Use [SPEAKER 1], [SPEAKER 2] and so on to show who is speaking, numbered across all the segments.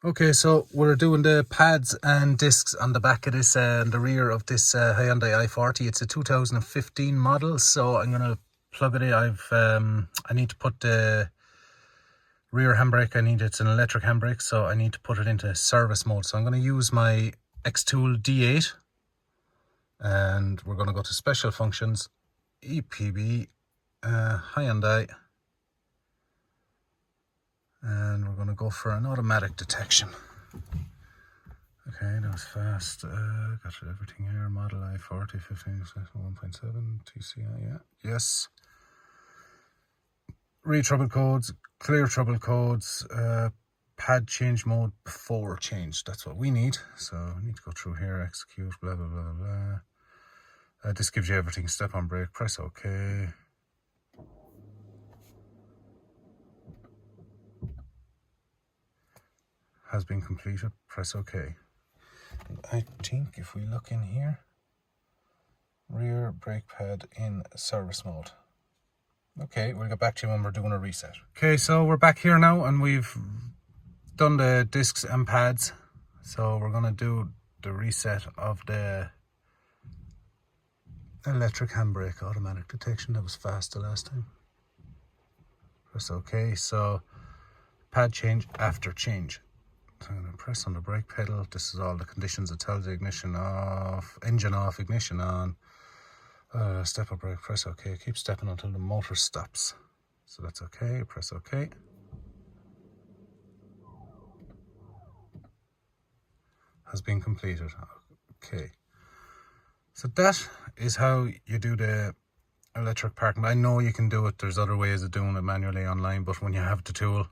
[SPEAKER 1] Okay, so we're doing the pads and discs on the back of this and the rear of this Hyundai i40. It's a 2015 model, so I'm gonna plug it in. I need to put the rear handbrake. It's an electric handbrake, so I need to put it into service mode. So I'm gonna use my Xtool D8, and we're gonna go to special functions, EPB, Hyundai, and we're gonna go for an automatic detection. Okay, that was fast. Got everything here. Model i40, 15, 1.7, TCI, yeah. Yes. Read trouble codes, clear trouble codes, pad change mode before change. That's what we need. So I need to go through here, execute, blah, blah, blah, blah. This gives you everything. Step on brake, press OK. Has been completed, press OK. I think if we look in here, rear brake pad in service mode. Okay, we'll get back to you when we're doing a reset. Okay, so we're back here now and we've done the discs and pads. So we're gonna do the reset of the electric handbrake automatic detection. That was fast the last time. Press OK. So pad change after change. So I'm gonna press on the brake pedal. This is all the conditions. It tells you ignition off, engine off, ignition on. Step up brake, press OK. Keep stepping until the motor stops. So that's OK. Press OK. Has been completed. Okay. So that is how you do the electric parking. I know you can do it. There's other ways of doing it manually online, but when you have the tool,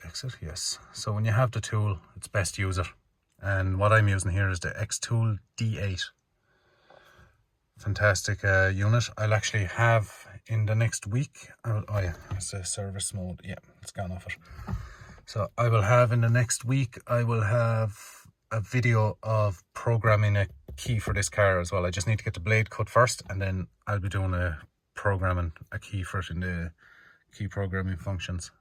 [SPEAKER 1] exit, yes. So when you have the tool, it's best to use it. And what I'm using here is the Xtool D8. Fantastic unit. I'll actually have in the next week. Oh yeah, it's a service mode. Yeah, it's gone off it. So I will have in the next week, I will have a video of programming a key for this car as well. I just need to get the blade cut first, and then I'll be doing programming a key for it in the key programming functions.